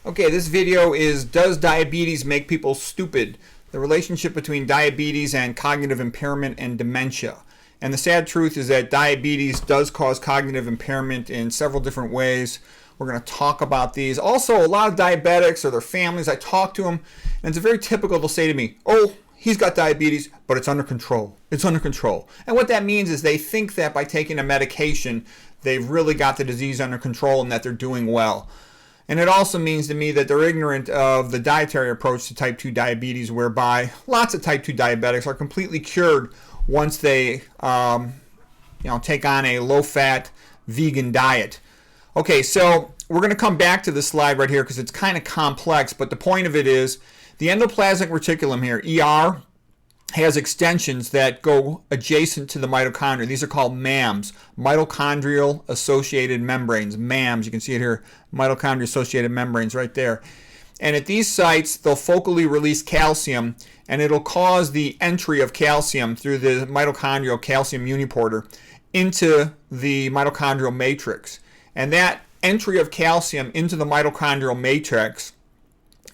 Okay, this video is Does Diabetes Make People Stupid? The relationship between diabetes and cognitive impairment and dementia. And the sad truth is that diabetes does cause cognitive impairment in several different ways. We're going to talk about these. Also, a lot of diabetics or their families, I talk to them, and it's very typical. They'll say to me, oh, he's got diabetes, but it's under control. It's under control. And what that means is they think that by taking a medication, they've really got the disease under control and that they're doing well. And it also means to me that they're ignorant of the dietary approach to type 2 diabetes, whereby lots of type 2 diabetics are completely cured once they take on a low-fat vegan diet. Okay, so we're going to come back to this slide right here because it's kind of complex, but the point of it is the endoplasmic reticulum here, ER, has extensions that go adjacent to the mitochondria. These are called MAMs, mitochondrial associated membranes. MAMs, you can see it here, mitochondrial associated membranes right there. And at these sites, they'll focally release calcium, and it'll cause the entry of calcium through the mitochondrial calcium uniporter into the mitochondrial matrix. And that entry of calcium into the mitochondrial matrix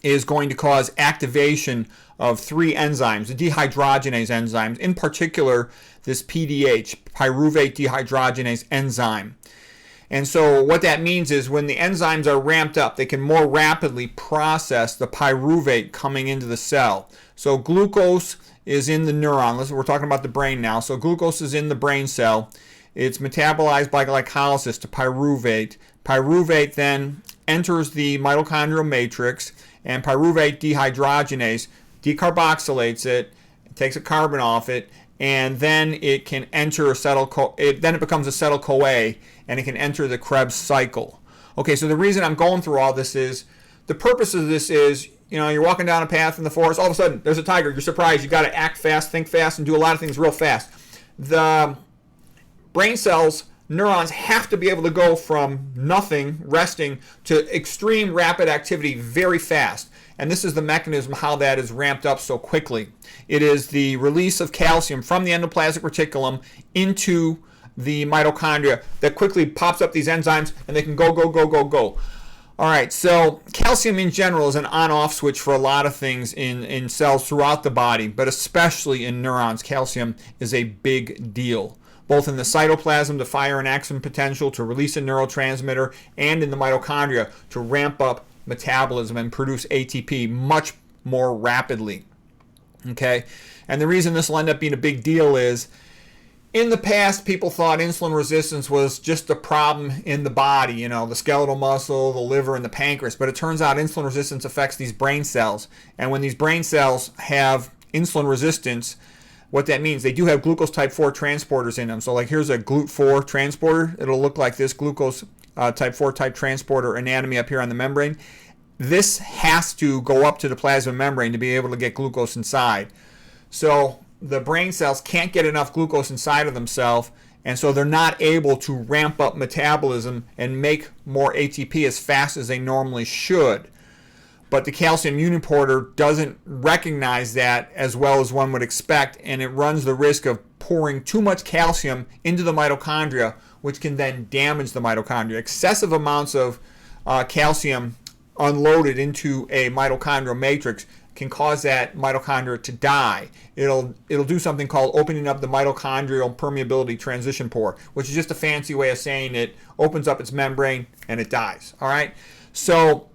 is going to cause activation of 3 enzymes, the dehydrogenase enzymes, in particular this PDH, pyruvate dehydrogenase enzyme. And so what that means is when the enzymes are ramped up, they can more rapidly process the pyruvate coming into the cell. So glucose is in the neuron. Listen, we're talking about the brain now. So glucose is in the brain cell. It's metabolized by glycolysis to pyruvate. Pyruvate then enters the mitochondrial matrix, and pyruvate dehydrogenase decarboxylates it, takes a carbon off it, and then it can enter then it becomes acetyl-CoA, and it can enter the Krebs cycle. Okay, so the reason I'm going through all this is, the purpose of this is, you're walking down a path in the forest, all of a sudden there's a tiger, you're surprised, you got to act fast, think fast, and do a lot of things real fast. The brain cells, neurons, have to be able to go from nothing, resting, to extreme rapid activity very fast. And this is the mechanism how that is ramped up so quickly. It is the release of calcium from the endoplasmic reticulum into the mitochondria that quickly pops up these enzymes, and they can go. All right, so calcium in general is an on-off switch for a lot of things in cells throughout the body, but especially in neurons, calcium is a big deal, both in the cytoplasm to fire an axon potential, to release a neurotransmitter, and in the mitochondria to ramp up metabolism and produce ATP much more rapidly. Okay, and the reason this will end up being a big deal is, in the past, people thought insulin resistance was just a problem in the body, the skeletal muscle, the liver, and the pancreas. But it turns out insulin resistance affects these brain cells. And when these brain cells have insulin resistance, what that means, they do have glucose type 4 transporters in them. So like here's a GLUT4 transporter. It'll look like this glucose type 4 type transporter anatomy up here on the membrane. This has to go up to the plasma membrane to be able to get glucose inside. So the brain cells can't get enough glucose inside of themselves, and so they're not able to ramp up metabolism and make more ATP as fast as they normally should. But the calcium uniporter doesn't recognize that as well as one would expect, and it runs the risk of pouring too much calcium into the mitochondria, which can then damage the mitochondria. Excessive amounts of calcium unloaded into a mitochondrial matrix can cause that mitochondria to die. It'll do something called opening up the mitochondrial permeability transition pore, which is just a fancy way of saying it opens up its membrane and it dies. All right, so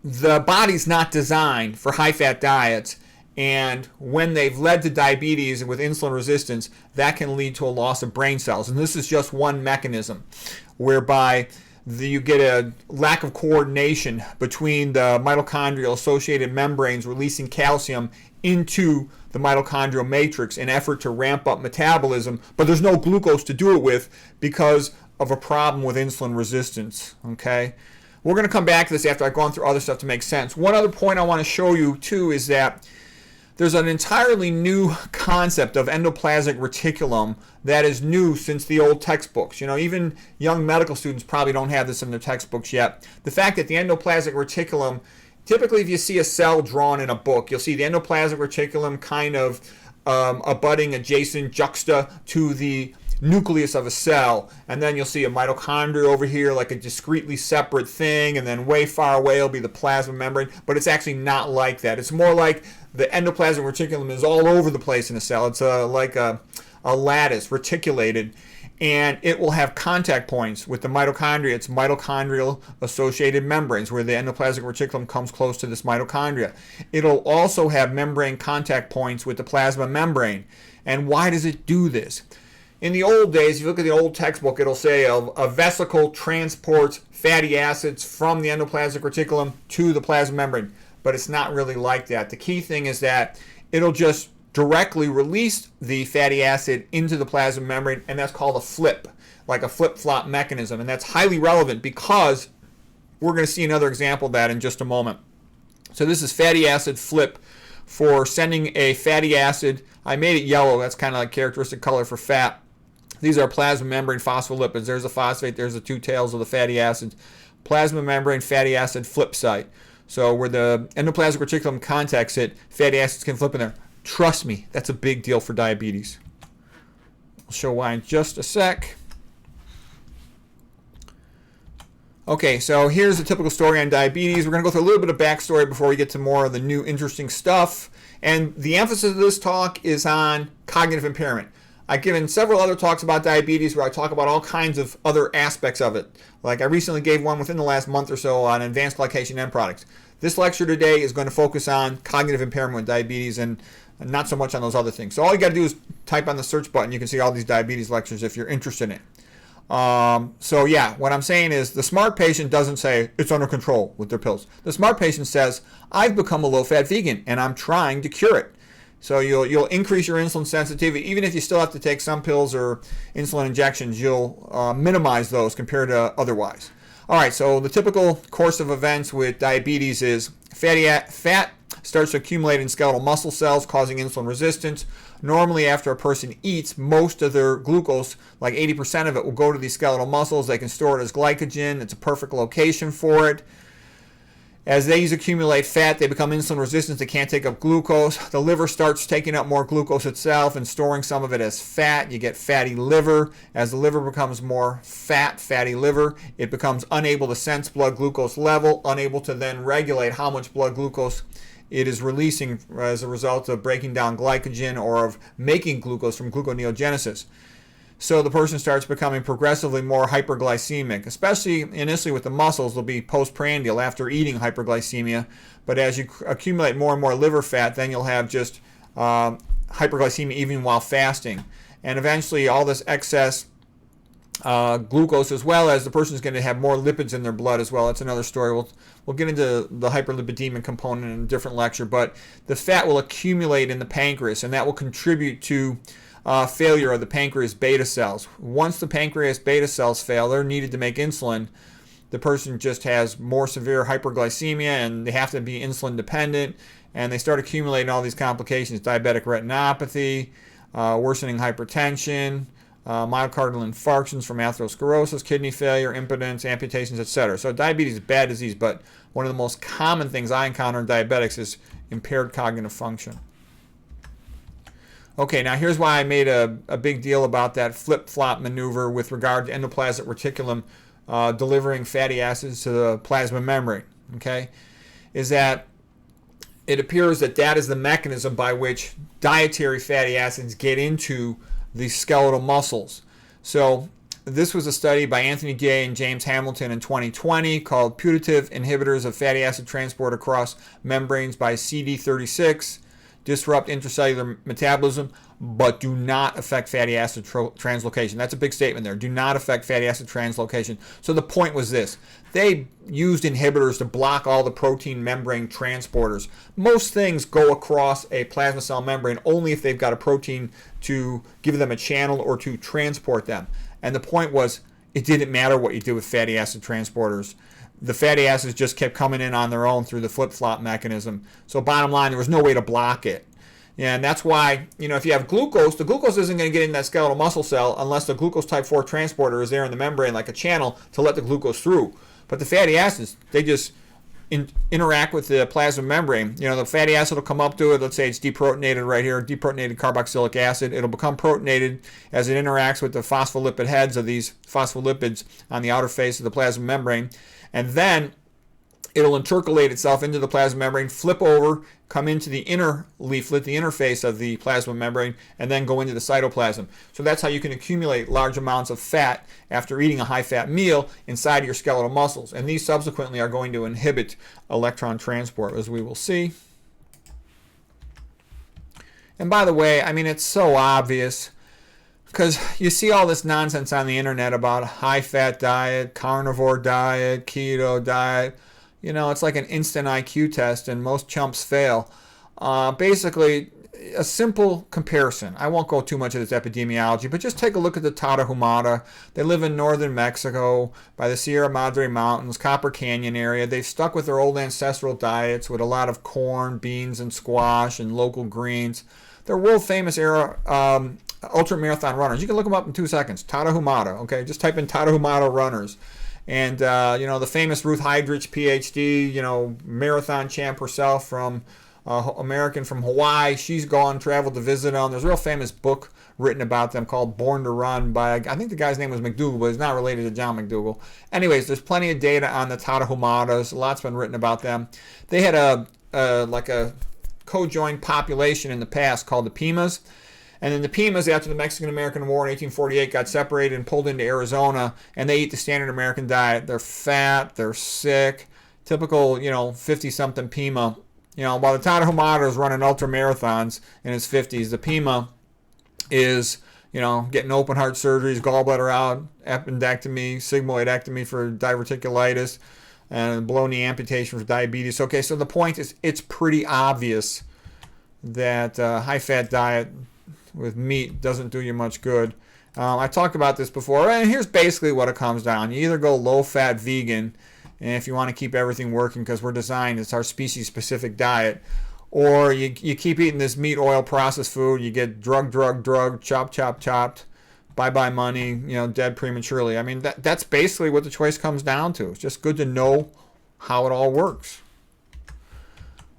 the body's not designed for high-fat diets, and when they've led to diabetes with insulin resistance, that can lead to a loss of brain cells. And this is just one mechanism whereby you get a lack of coordination between the mitochondrial associated membranes releasing calcium into the mitochondrial matrix in effort to ramp up metabolism, but there's no glucose to do it with because of a problem with insulin resistance. Okay, we're going to come back to this after I've gone through other stuff to make sense. One other point I want to show you too is that there's an entirely new concept of endoplasmic reticulum that is new since the old textbooks. Even young medical students probably don't have this in their textbooks yet. The fact that the endoplasmic reticulum, typically if you see a cell drawn in a book, you'll see the endoplasmic reticulum kind of abutting adjacent juxta to the nucleus of a cell, and then you'll see a mitochondria over here like a discretely separate thing, and then way far away will be the plasma membrane, but it's actually not like that. It's more like the endoplasmic reticulum is all over the place in a cell. It's like a lattice, reticulated, and it will have contact points with the mitochondria. It's mitochondrial associated membranes where the endoplasmic reticulum comes close to this mitochondria. It'll also have membrane contact points with the plasma membrane. And why does it do this? In the old days, if you look at the old textbook, it'll say a vesicle transports fatty acids from the endoplasmic reticulum to the plasma membrane, but it's not really like that. The key thing is that it'll just directly release the fatty acid into the plasma membrane, and that's called a flip, like a flip-flop mechanism. And that's highly relevant because we're going to see another example of that in just a moment. So this is fatty acid flip for sending a fatty acid. I made it yellow. That's kind of like characteristic color for fat. These are plasma membrane phospholipids. There's a phosphate. There's the two tails of the fatty acids. Plasma membrane fatty acid flip site. So where the endoplasmic reticulum contacts it, fatty acids can flip in there. Trust me, that's a big deal for diabetes. I'll show why in just a sec. Okay, so here's a typical story on diabetes. We're going to go through a little bit of backstory before we get to more of the new interesting stuff. And the emphasis of this talk is on cognitive impairment. I've given several other talks about diabetes where I talk about all kinds of other aspects of it. Like I recently gave one within the last month or so on advanced glycation end products. This lecture today is going to focus on cognitive impairment with diabetes and not so much on those other things. So all you got to do is type on the search button. You can see all these diabetes lectures if you're interested in it. So yeah, what I'm saying is the smart patient doesn't say it's under control with their pills. The smart patient says, I've become a low-fat vegan and I'm trying to cure it. So you'll increase your insulin sensitivity. Even if you still have to take some pills or insulin injections, you'll minimize those compared to otherwise. All right, so the typical course of events with diabetes is fat starts to accumulate in skeletal muscle cells, causing insulin resistance. Normally, after a person eats, most of their glucose, like 80% of it, will go to these skeletal muscles. They can store it as glycogen. It's a perfect location for it. As these accumulate fat, they become insulin resistant. They can't take up glucose. The liver starts taking up more glucose itself and storing some of it as fat. You get fatty liver. As the liver becomes more fatty liver, it becomes unable to sense blood glucose level, unable to then regulate how much blood glucose it is releasing as a result of breaking down glycogen or of making glucose from gluconeogenesis. So the person starts becoming progressively more hyperglycemic, especially initially with the muscles. They'll be postprandial after eating hyperglycemia. But as you accumulate more and more liver fat, then you'll have just hyperglycemia even while fasting. And eventually all this excess glucose, as well as the person is going to have more lipids in their blood as well. That's another story. We'll get into the hyperlipidemia component in a different lecture. But the fat will accumulate in the pancreas, and that will contribute to failure of the pancreas beta cells. Once the pancreas beta cells fail, they're needed to make insulin. The person just has more severe hyperglycemia and they have to be insulin dependent, and they start accumulating all these complications: diabetic retinopathy, worsening hypertension, myocardial infarctions from atherosclerosis, kidney failure, impotence, amputations, etc. So diabetes is a bad disease, but one of the most common things I encounter in diabetics is impaired cognitive function. Okay, now here's why I made a big deal about that flip-flop maneuver with regard to endoplasmic reticulum delivering fatty acids to the plasma membrane, okay, is that it appears that that is the mechanism by which dietary fatty acids get into the skeletal muscles. So this was a study by Anthony Gay and James Hamilton in 2020 called Putative Inhibitors of Fatty Acid Transport Across Membranes by CD36. Disrupt intracellular metabolism, but do not affect fatty acid translocation. That's a big statement there. Do not affect fatty acid translocation. So the point was this. They used inhibitors to block all the protein membrane transporters. Most things go across a plasma cell membrane only if they've got a protein to give them a channel or to transport them. And the point was, it didn't matter what you did with fatty acid transporters. The fatty acids just kept coming in on their own through the flip-flop mechanism. So bottom line, there was no way to block it. And that's why, if you have glucose, the glucose isn't going to get in that skeletal muscle cell unless the glucose type 4 transporter is there in the membrane like a channel to let the glucose through. But the fatty acids, they just interact with the plasma membrane. The fatty acid will come up to it. Let's say it's deprotonated right here, deprotonated carboxylic acid. It'll become protonated as it interacts with the phospholipid heads of these phospholipids on the outer face of the plasma membrane. And then it'll intercalate itself into the plasma membrane, flip over, come into the inner leaflet, the interface of the plasma membrane, and then go into the cytoplasm. So that's how you can accumulate large amounts of fat after eating a high-fat meal inside your skeletal muscles. And these subsequently are going to inhibit electron transport, as we will see. And by the way, I mean, it's so obvious, because you see all this nonsense on the internet about high-fat diet, carnivore diet, keto diet. It's like an instant IQ test, and most chumps fail. Basically, a simple comparison. I won't go too much into this epidemiology, but just take a look at the Tarahumara. They live in northern Mexico by the Sierra Madre Mountains, Copper Canyon area. They've stuck with their old ancestral diets with a lot of corn, beans, and squash and local greens. They're world-famous ultra-marathon runners. You can look them up in 2 seconds. Tarahumara, okay? Just type in Tarahumara runners. And, the famous Ruth Heidrich, PhD, marathon champ herself from American from Hawaii. She's traveled to visit them. There's a real famous book written about them called Born to Run by, I think the guy's name was McDougall, but he's not related to John McDougall. Anyways, there's plenty of data on the Tarahumaras. A lot's been written about them. They had a co-joined population in the past called the Pimas. And then the Pimas, after the Mexican-American War in 1848, got separated and pulled into Arizona, and they eat the standard American diet. They're fat, they're sick, typical, 50-something Pima. While the Tarahumara is running ultra-marathons in his 50s, the Pima is, getting open heart surgeries, gallbladder out, appendectomy, sigmoidectomy for diverticulitis, and below knee amputation for diabetes. Okay, so the point is, it's pretty obvious that high-fat diet with meat doesn't do you much good. I talked about this before, and here's basically what it comes down. You either go low-fat vegan, and if you want to keep everything working because we're designed, it's our species-specific diet, or you keep eating this meat, oil, processed food, you get drug, chopped, bye-bye money, dead prematurely. I mean, that's basically what the choice comes down to. It's just good to know how it all works.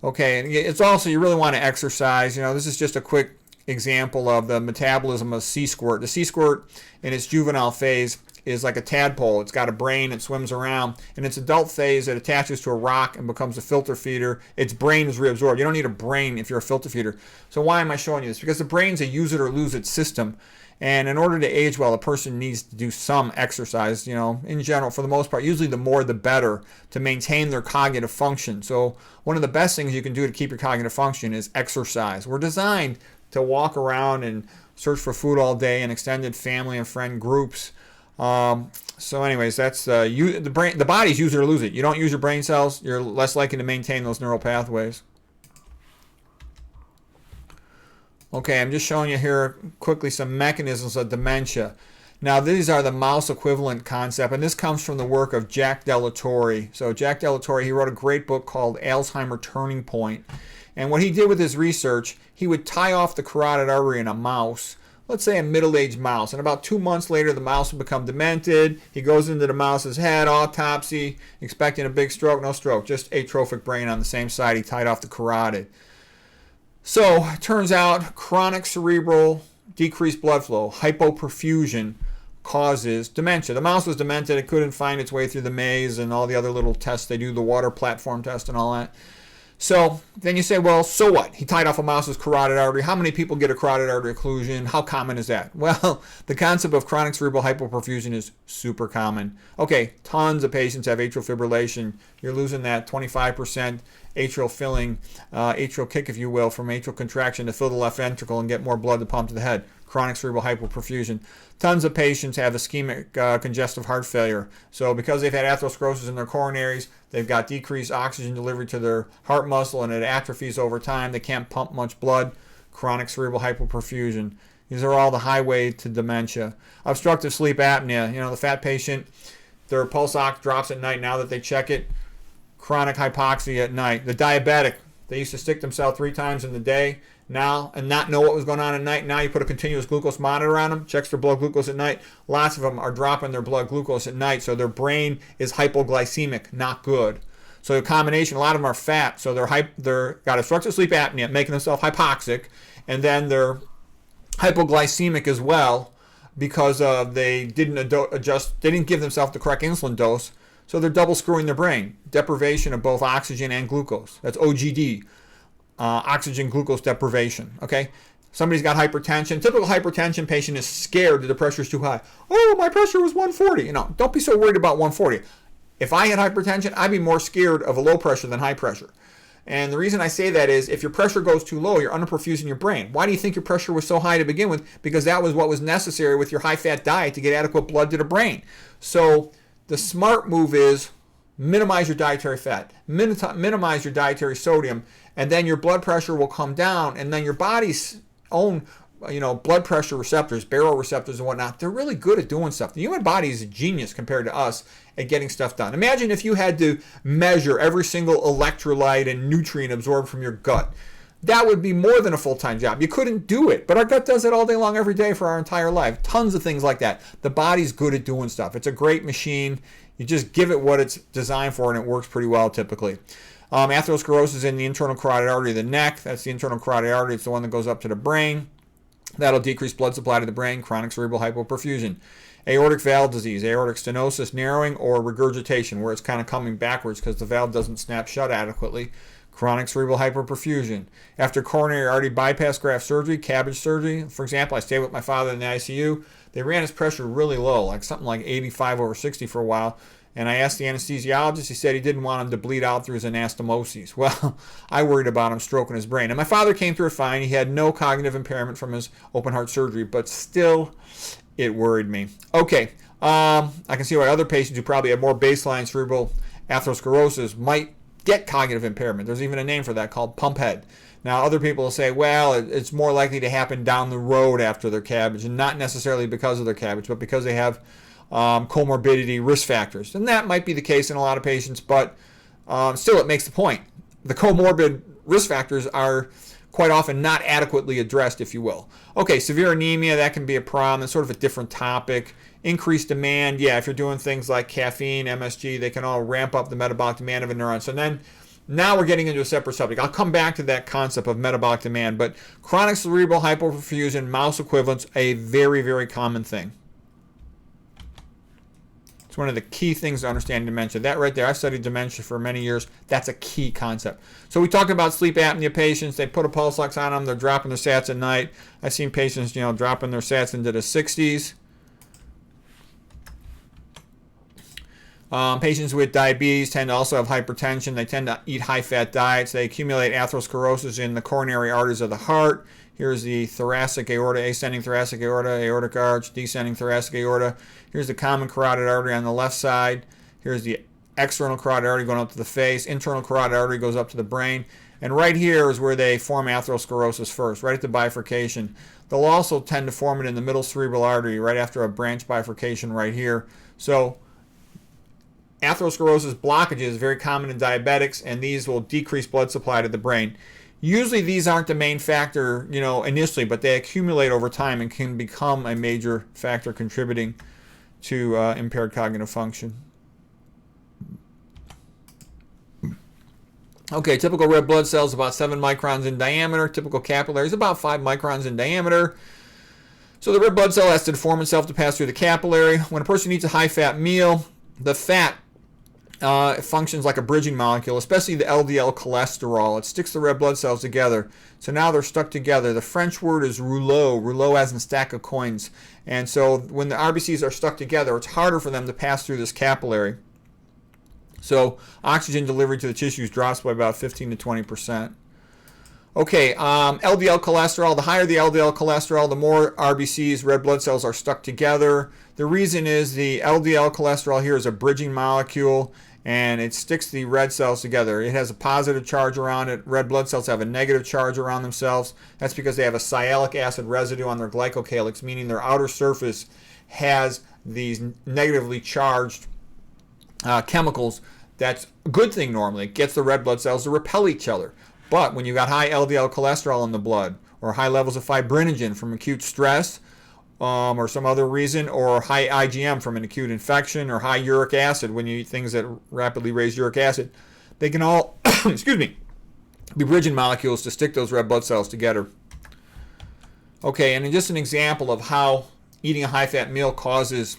Okay, and it's also, you really want to exercise. This is just a quick example of the metabolism of sea squirt. The sea squirt in its juvenile phase is like a tadpole. It's got a brain, it swims around. In its adult phase, it attaches to a rock and becomes a filter feeder. Its brain is reabsorbed. You don't need a brain if you're a filter feeder. So why am I showing you this? Because the brain's a use it or lose it system. And in order to age well, a person needs to do some exercise, in general, for the most part. Usually the more the better to maintain their cognitive function. So one of the best things you can do to keep your cognitive function is exercise. We're designed to walk around and search for food all day in extended family and friend groups. So anyways, that's the body's use it or lose it. You don't use your brain cells, you're less likely to maintain those neural pathways. Okay, I'm just showing you here quickly some mechanisms of dementia. Now, these are the mouse equivalent concept, and this comes from the work of Jack Delatorre. So Jack Delatorre, he wrote a great book called Alzheimer Turning Point. And what he did with his research, he would tie off the carotid artery in a mouse, let's say a middle-aged mouse, and about 2 months later the mouse will become demented. He goes into the mouse's head, autopsy, expecting a big stroke. No stroke, just atrophic brain on the same side. He tied off the carotid. So it turns out chronic cerebral decreased blood flow, hypoperfusion, causes dementia. The mouse was demented. It couldn't find its way through the maze and all the other little tests they do, the water platform test and all that. So then you say, well, so what? He tied off a mouse's carotid artery. How many people get a carotid artery occlusion? How common is that? Well, the concept of chronic cerebral hypoperfusion is super common. Okay, tons of patients have atrial fibrillation. You're losing that 25% atrial filling, atrial kick, if you will, from atrial contraction to fill the left ventricle and get more blood to pump to the head. Chronic cerebral hypoperfusion. Tons of patients have ischemic congestive heart failure. So because they've had atherosclerosis in their coronaries, they've got decreased oxygen delivery to their heart muscle and it atrophies over time. They can't pump much blood. Chronic cerebral hypoperfusion. These are all the highway to dementia. Obstructive sleep apnea. The fat patient, their pulse ox drops at night now that they check it. Chronic hypoxia at night. The diabetic, they used to stick themselves 3 times in the day now and not know what was going on at night. Now you put a continuous glucose monitor on them, checks their blood glucose at night. Lots of them are dropping their blood glucose at night, so their brain is hypoglycemic, not good. So a combination, a lot of them are fat. So they're got obstructive sleep apnea, making themselves hypoxic, and then they're hypoglycemic as well because they didn't adjust, they didn't give themselves the correct insulin dose. So they're double screwing their brain. Deprivation of both oxygen and glucose. That's OGD, oxygen glucose deprivation. Okay. Somebody's got hypertension. Typical hypertension patient is scared that the pressure is too high. Oh, my pressure was 140. Don't be so worried about 140. If I had hypertension, I'd be more scared of a low pressure than high pressure. And the reason I say that is if your pressure goes too low, you're underperfusing your brain. Why do you think your pressure was so high to begin with? Because that was what was necessary with your high-fat diet to get adequate blood to the brain. So the smart move is minimize your dietary fat, minimize your dietary sodium, and then your blood pressure will come down, and then your body's own blood pressure receptors, baroreceptors and whatnot, they're really good at doing stuff. The human body is a genius compared to us at getting stuff done. Imagine if you had to measure every single electrolyte and nutrient absorbed from your gut. That would be more than a full-time job. You couldn't do it, but our gut does it all day long, every day for our entire life. Tons of things like that. The body's good at doing stuff. It's a great machine. You just give it what it's designed for, and it works pretty well typically. Atherosclerosis in the internal carotid artery of the neck. That's the internal carotid artery. It's the one that goes up to the brain. That'll decrease blood supply to the brain. Chronic cerebral hypoperfusion. Aortic valve disease, aortic stenosis, narrowing, or regurgitation, where it's kind of coming backwards because the valve doesn't snap shut adequately. Chronic cerebral hypoperfusion. After coronary artery bypass graft surgery, cabbage surgery, for example, I stayed with my father in the ICU. They ran his pressure really low, like something like 85/60 for a while. And I asked the anesthesiologist, he said he didn't want him to bleed out through his anastomoses. Well, I worried about him stroking his brain. And my father came through it fine. He had no cognitive impairment from his open heart surgery, but still, it worried me. Okay, I can see why other patients who probably have more baseline cerebral atherosclerosis might get cognitive impairment. There's even a name for that called pump head. Now, other people will say, well, it's more likely to happen down the road after their cabbage, and not necessarily because of their cabbage, but because they have comorbidity risk factors. And that might be the case in a lot of patients, but still it makes the point. The comorbid risk factors are quite often not adequately addressed, if you will. Okay, severe anemia, that can be a problem. It's sort of a different topic. Increased demand, yeah, if you're doing things like caffeine, MSG, they can all ramp up the metabolic demand of a neuron. So then, now we're getting into a separate subject. I'll come back to that concept of metabolic demand, but chronic cerebral hypoperfusion, mouse equivalents, a very, very common thing. It's one of the key things to understand dementia. That right there, I've studied dementia for many years. That's a key concept. So we talked about sleep apnea patients. They put a pulse ox on them. They're dropping their sats at night. I've seen patients, dropping their sats into the 60s. Patients with diabetes tend to also have hypertension. They tend to eat high-fat diets. They accumulate atherosclerosis in the coronary arteries of the heart. Here's the thoracic aorta, ascending thoracic aorta, aortic arch, descending thoracic aorta. Here's the common carotid artery on the left side. Here's the external carotid artery going up to the face. Internal carotid artery goes up to the brain. And right here is where they form atherosclerosis first, right at the bifurcation. They'll also tend to form it in the middle cerebral artery right after a branch bifurcation right here. So atherosclerosis blockages is very common in diabetics, and these will decrease blood supply to the brain. Usually these aren't the main factor, initially, but they accumulate over time and can become a major factor contributing to impaired cognitive function. Okay, typical red blood cells about 7 microns in diameter. Typical capillaries about 5 microns in diameter. So the red blood cell has to deform itself to pass through the capillary. When a person eats a high-fat meal, the fat it functions like a bridging molecule, especially the LDL cholesterol. It sticks the red blood cells together. So now they're stuck together. The French word is rouleau, rouleau as in stack of coins. And so when the RBCs are stuck together, it's harder for them to pass through this capillary. So oxygen delivery to the tissues drops by about 15 to 20%. Okay, LDL cholesterol, the higher the LDL cholesterol, the more RBCs, red blood cells, are stuck together. The reason is the LDL cholesterol here is a bridging molecule, and it sticks the red cells together. It has a positive charge around it. Red blood cells have a negative charge around themselves. That's because they have a sialic acid residue on their glycocalyx, meaning their outer surface has these negatively charged chemicals. That's a good thing normally. It gets the red blood cells to repel each other. But when you got high LDL cholesterol in the blood, or high levels of fibrinogen from acute stress, or some other reason, or high IgM from an acute infection, or high uric acid when you eat things that rapidly raise uric acid, They can all, excuse me, be bridging molecules to stick those red blood cells together. Okay, and just an example of how eating a high-fat meal causes,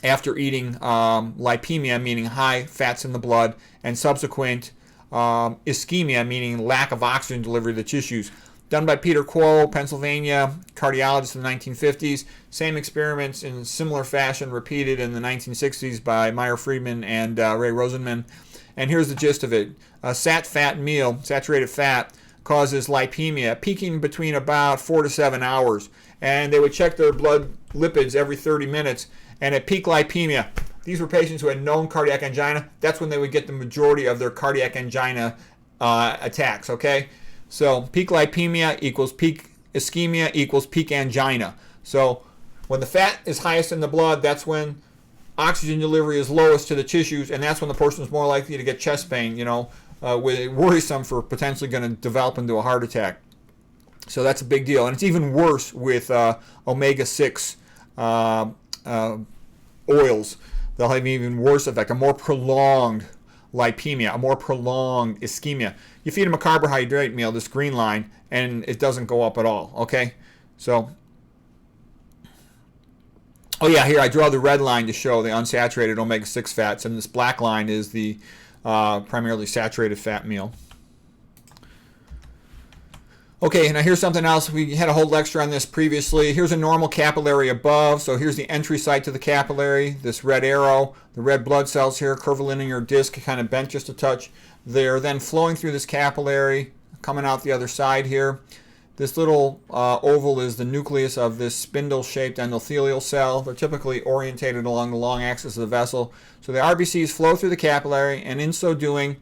after eating, lipemia, meaning high fats in the blood, and subsequent ischemia, meaning lack of oxygen delivery to the tissues. Done by Peter Quo, Pennsylvania, cardiologist in the 1950s. Same experiments in similar fashion repeated in the 1960s by Meyer Friedman and Ray Rosenman. And here's the gist of it. A sat-fat meal, saturated fat, causes lipemia, peaking between about 4 to 7 hours. And they would check their blood lipids every 30 minutes. And at peak lipemia, these were patients who had known cardiac angina. That's when they would get the majority of their cardiac angina attacks, okay? So peak lipemia equals peak ischemia equals peak angina. So when the fat is highest in the blood, that's when oxygen delivery is lowest to the tissues, and that's when the person is more likely to get chest pain, worrisome for potentially going to develop into a heart attack. So that's a big deal. And it's even worse with omega-6 oils. They'll have an even worse effect, a more prolonged lipemia, a more prolonged ischemia. You feed them a carbohydrate meal, this green line, and it doesn't go up at all, okay? So, oh yeah, here I draw the red line to show the unsaturated omega-6 fats, and this black line is the primarily saturated fat meal. Okay, now here's something else. We had a whole lecture on this previously. Here's a normal capillary above. So here's the entry site to the capillary, this red arrow, the red blood cells here, curvilinear disc, kind of bent just a touch. They're then flowing through this capillary, coming out the other side here. This little oval is the nucleus of this spindle-shaped endothelial cell. They're typically orientated along the long axis of the vessel. So the RBCs flow through the capillary, and in so doing,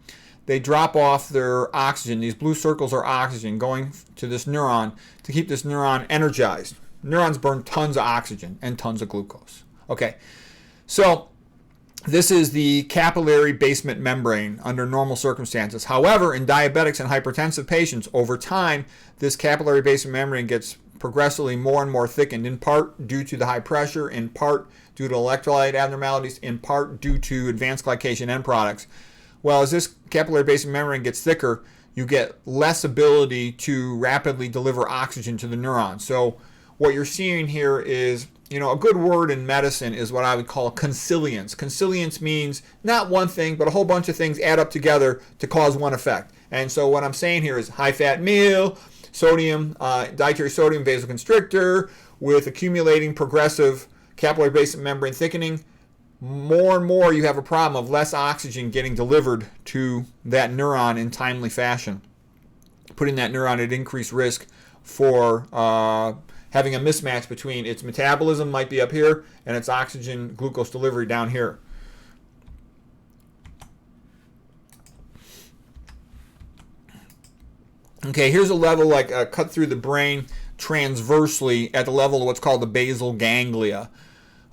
they drop off their oxygen. These blue circles are oxygen going to this neuron to keep this neuron energized. Neurons burn tons of oxygen and tons of glucose. Okay, so this is the capillary basement membrane under normal circumstances. However, in diabetics and hypertensive patients, over time, this capillary basement membrane gets progressively more and more thickened, in part due to the high pressure, in part due to electrolyte abnormalities, in part due to advanced glycation end products. Well, as this capillary basement membrane gets thicker, you get less ability to rapidly deliver oxygen to the neuron. So what you're seeing here is, a good word in medicine is what I would call consilience. Consilience means not one thing, but a whole bunch of things add up together to cause one effect. And so what I'm saying here is high-fat meal, sodium, dietary sodium vasoconstrictor with accumulating progressive capillary basement membrane thickening. More and more you have a problem of less oxygen getting delivered to that neuron in timely fashion, putting that neuron at increased risk for having a mismatch between its metabolism might be up here and its oxygen glucose delivery down here. Okay, here's a level like cut through the brain transversely at the level of what's called the basal ganglia.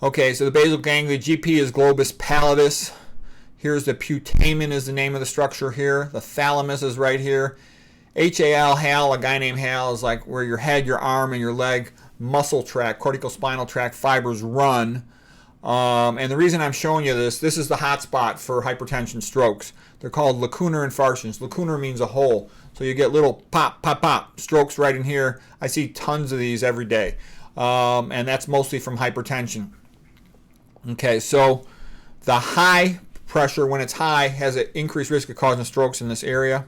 Okay, so the basal ganglia, GP is globus pallidus. Here's the putamen is the name of the structure here. The thalamus is right here. HAL, a guy named Hal, is like where your head, your arm, and your leg muscle tract, corticospinal tract fibers run. And the reason I'm showing you this is the hot spot for hypertension strokes. They're called lacunar infarctions. Lacunar means a hole. So you get little pop, pop, pop strokes right in here. I see tons of these every day. And that's mostly from hypertension. Okay, so the high pressure, when it's high, has an increased risk of causing strokes in this area.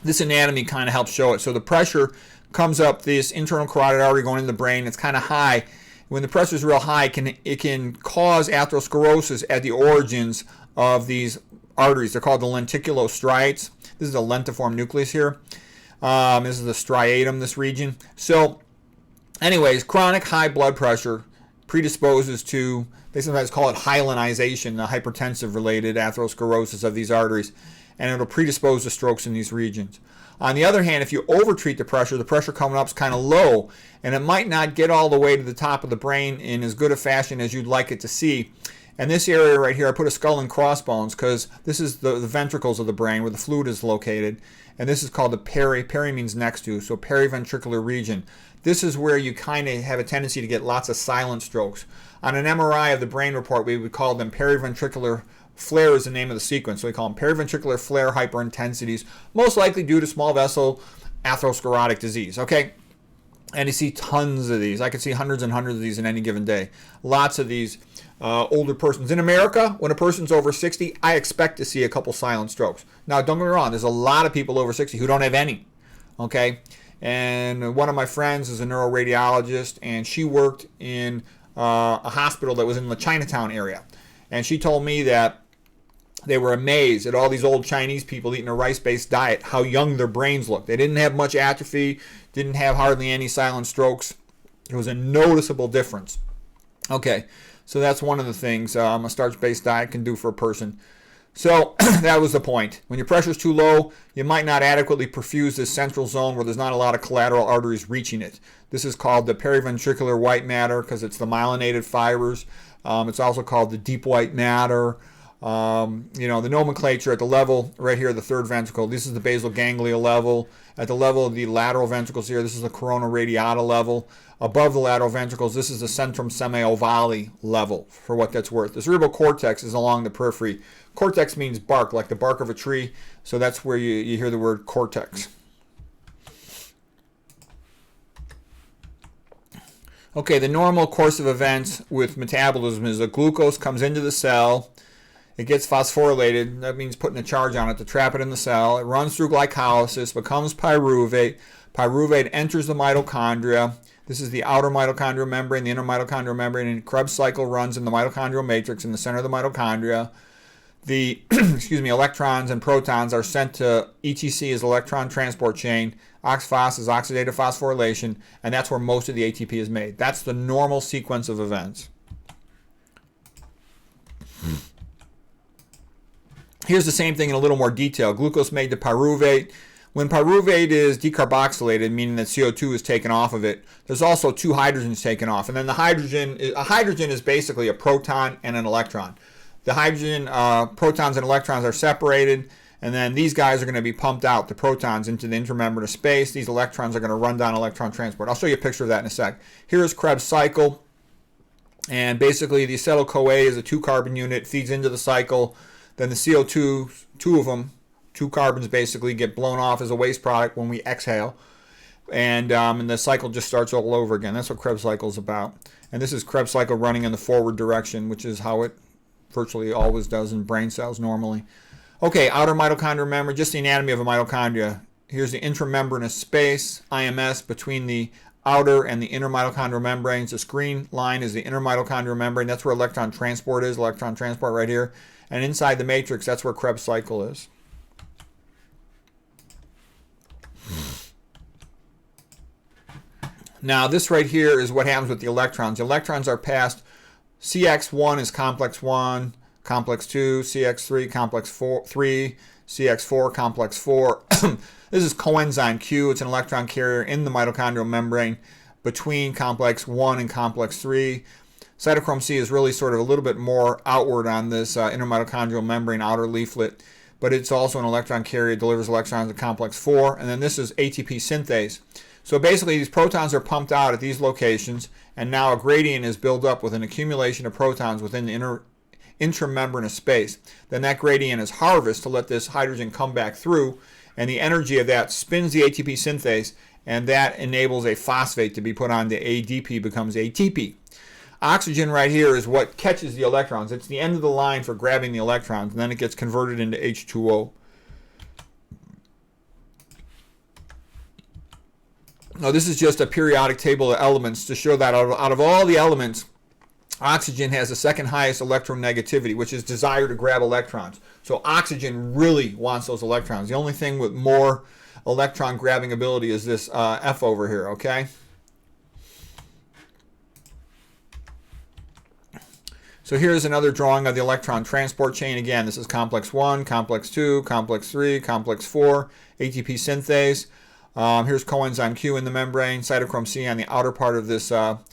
This anatomy kind of helps show it. So the pressure comes up this internal carotid artery going into the brain. It's kind of high. When the pressure is real high, it can cause atherosclerosis at the origins of these arteries. They're called the lenticulostriates. This is a lentiform nucleus here. This is the striatum, this region. So anyways, chronic high blood pressure predisposes to, they sometimes call it hyalinization, the hypertensive related atherosclerosis of these arteries, and it'll predispose to strokes in these regions. On the other hand, if you overtreat the pressure coming up is kind of low, and it might not get all the way to the top of the brain in as good a fashion as you'd like it to see. And this area right here, I put a skull and crossbones because this is the ventricles of the brain where the fluid is located. And this is called the peri means next to, so periventricular region. This is where you kind of have a tendency to get lots of silent strokes. On an MRI of the brain report, we would call them periventricular Flare is the name of the sequence, so we call them periventricular flare hyperintensities, most likely due to small vessel atherosclerotic disease, okay? And you see tons of these. I could see hundreds and hundreds of these in any given day. Lots of these older persons. In America, when a person's over 60, I expect to see a couple silent strokes. Now, don't get me wrong, there's a lot of people over 60 who don't have any, okay? And one of my friends is a neuroradiologist, and she worked in a hospital that was in the Chinatown area. And she told me that they were amazed at all these old Chinese people eating a rice-based diet, how young their brains looked. They didn't have much atrophy, didn't have hardly any silent strokes. It was a noticeable difference. Okay, so that's one of the things a starch-based diet can do for a person. So that was the point. When your pressure is too low, you might not adequately perfuse this central zone where there's not a lot of collateral arteries reaching it. This is called the periventricular white matter because it's the myelinated fibers. It's also called the deep white matter. The nomenclature at the level right here, the third ventricle, this is the basal ganglia level. At the level of the lateral ventricles here, this is the corona radiata level. Above the lateral ventricles, this is the centrum semiovale level, for what that's worth. The cerebral cortex is along the periphery. Cortex means bark, like the bark of a tree, so that's where you hear the word cortex. Okay, the normal course of events with metabolism is that glucose comes into the cell. It gets phosphorylated. That means putting a charge on it to trap it in the cell. It runs through glycolysis, becomes pyruvate. Pyruvate enters the mitochondria. This is the outer mitochondrial membrane, the inner mitochondrial membrane, and Krebs cycle runs in the mitochondrial matrix in the center of the mitochondria. The electrons and protons are sent to ETC as electron transport chain. OXPHOS is oxidative phosphorylation, and that's where most of the ATP is made. That's the normal sequence of events. Here's the same thing in a little more detail. Glucose made to pyruvate. When pyruvate is decarboxylated, meaning that CO2 is taken off of it, there's also two hydrogens taken off. And then a hydrogen is basically a proton and an electron. The hydrogen, protons and electrons are separated, and then these guys are going to be pumped out, the protons, into the intramembranous space. These electrons are going to run down electron transport. I'll show you a picture of that in a sec. Here is Krebs cycle, and basically the acetyl-CoA is a 2-carbon unit, feeds into the cycle. Then the CO2, two of them, 2 carbons basically, get blown off as a waste product when we exhale. And the cycle just starts all over again. That's what Krebs cycle is about. And this is Krebs cycle running in the forward direction, which is how it virtually always does in brain cells normally. Okay, outer mitochondrial membrane, just the anatomy of a mitochondria. Here's the intramembranous space, IMS, between the outer and the inner mitochondrial membranes. The green line is the inner mitochondrial membrane. That's where electron transport is, electron transport right here. And inside the matrix, that's where Krebs cycle is. Now, this right here is what happens with the electrons. The electrons are passed. CX1 is complex 1, complex 2, CX3, complex 3, CX4, complex 4. This is coenzyme Q. It's an electron carrier in the mitochondrial membrane between complex 1 and complex 3. Cytochrome C is really sort of a little bit more outward on this inner mitochondrial membrane outer leaflet, but it's also an electron carrier, delivers electrons to complex 4. And then this is ATP synthase. So basically these protons are pumped out at these locations, and now a gradient is built up with an accumulation of protons within the intramembranous space. Then that gradient is harvested to let this hydrogen come back through, and the energy of that spins the ATP synthase, and that enables a phosphate to be put on. The ADP becomes ATP. Oxygen right here is what catches the electrons. It's the end of the line for grabbing the electrons, and then it gets converted into H2O. Now, this is just a periodic table of elements to show that out of all the elements, oxygen has the second highest electronegativity, which is desire to grab electrons. So oxygen really wants those electrons. The only thing with more electron grabbing ability is this F over here, okay? So here's another drawing of the electron transport chain. Again, this is complex 1, complex 2, complex 3, complex 4, ATP synthase. Here's coenzyme Q in the membrane, cytochrome C on the outer part of this inner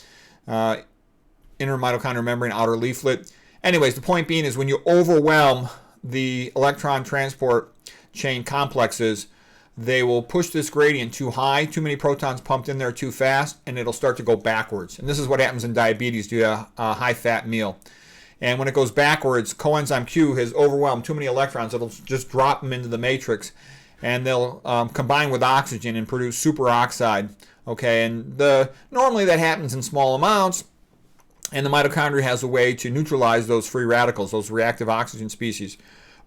mitochondrial membrane, outer leaflet. Anyways, the point being is when you overwhelm the electron transport chain complexes, they will push this gradient too high, too many protons pumped in there too fast, and it'll start to go backwards. And this is what happens in diabetes due to a high-fat meal. And when it goes backwards, coenzyme Q has overwhelmed too many electrons. It'll just drop them into the matrix, and they'll combine with oxygen and produce superoxide. Okay, and normally that happens in small amounts, and the mitochondria has a way to neutralize those free radicals, those reactive oxygen species.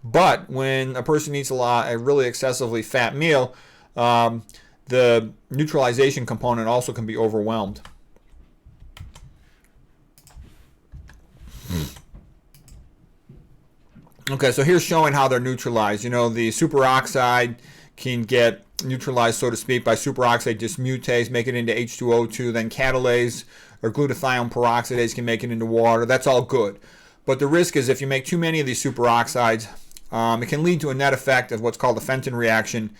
But when a person eats a really excessively fat meal, the neutralization component also can be overwhelmed. Okay, so here's showing how they're neutralized. The superoxide can get neutralized, so to speak, by superoxide dismutase, make it into H2O2, then catalase or glutathione peroxidase can make it into water. That's all good. But the risk is if you make too many of these superoxides, it can lead to a net effect of what's called a Fenton reaction,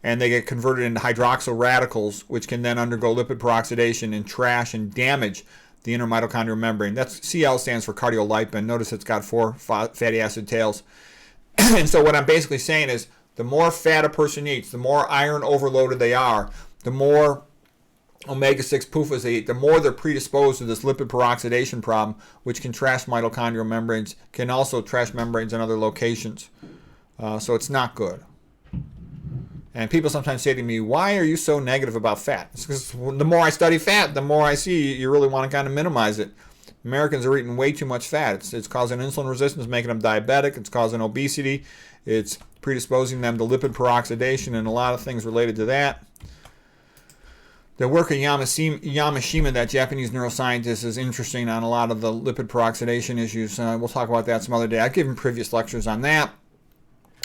and they get converted into hydroxyl radicals, which can then undergo lipid peroxidation and trash and damage the inner mitochondrial membrane. That's CL stands for cardiolipin. Notice it's got 4 fatty acid tails. And so what I'm basically saying is the more fat a person eats, the more iron overloaded they are, the more omega-6 PUFAs they eat, the more they're predisposed to this lipid peroxidation problem, which can trash mitochondrial membranes, can also trash membranes in other locations. So it's not good. And people sometimes say to me, why are you so negative about fat? It's because the more I study fat, the more I see you really want to kind of minimize it. Americans are eating way too much fat. It's causing insulin resistance, making them diabetic. It's causing obesity. It's predisposing them to lipid peroxidation and a lot of things related to that. The work of Yamashima, that Japanese neuroscientist, is interesting on a lot of the lipid peroxidation issues. We'll talk about that some other day. I've given previous lectures on that.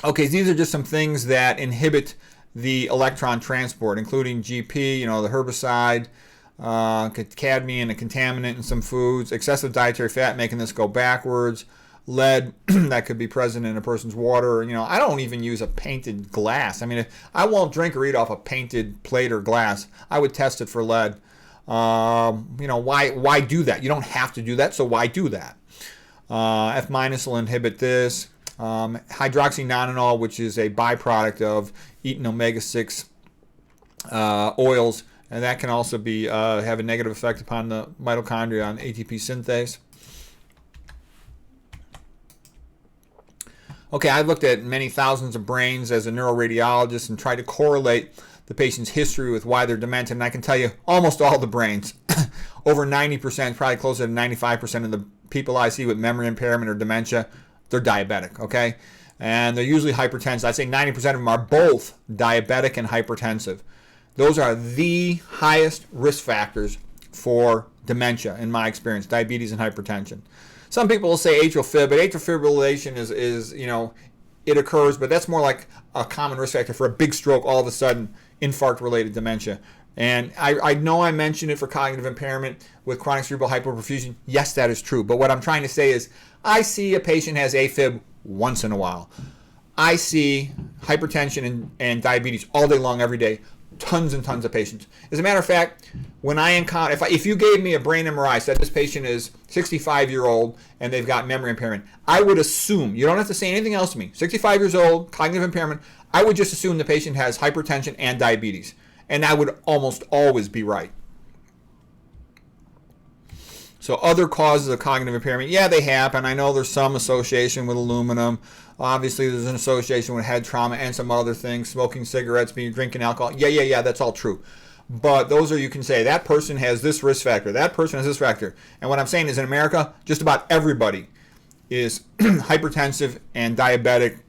Okay, these are just some things that inhibit the electron transport, including GP, the herbicide, cadmium, a contaminant in some foods, excessive dietary fat making this go backwards, lead that could be present in a person's water. I don't even use a painted glass. I won't drink or eat off a painted plate or glass. I would test it for lead. Why do that? You don't have to do that, so why do that? F- will inhibit this. Hydroxynonenal, which is a byproduct of eating omega-6 oils, and that can also be have a negative effect upon the mitochondria on ATP synthase. Okay, I've looked at many thousands of brains as a neuroradiologist and tried to correlate the patient's history with why they're demented, and I can tell you almost all the brains, over 90%, probably closer to 95% of the people I see with memory impairment or dementia, they're diabetic, okay? And they're usually hypertensive. I'd say 90% of them are both diabetic and hypertensive. Those are the highest risk factors for dementia, in my experience, diabetes and hypertension. Some people will say atrial fib, but atrial fibrillation is it occurs, but that's more like a common risk factor for a big stroke, all of a sudden, infarct-related dementia. And I know I mentioned it for cognitive impairment with chronic cerebral hypoperfusion. Yes, that is true. But what I'm trying to say is I see a patient has AFib once in a while. I see hypertension and diabetes all day long, every day. Tons and tons of patients. As a matter of fact, when I encounter, if you gave me a brain MRI, said this patient is 65-year-old and they've got memory impairment, I would assume, you don't have to say anything else to me, 65 years old, cognitive impairment, I would just assume the patient has hypertension and diabetes. And I would almost always be right. So other causes of cognitive impairment, yeah, they happen. I know there's some association with aluminum. Obviously, there's an association with head trauma and some other things, smoking cigarettes, drinking alcohol. Yeah, that's all true. But those are, you can say, that person has this risk factor, that person has this factor. And what I'm saying is in America, just about everybody is hypertensive and diabetic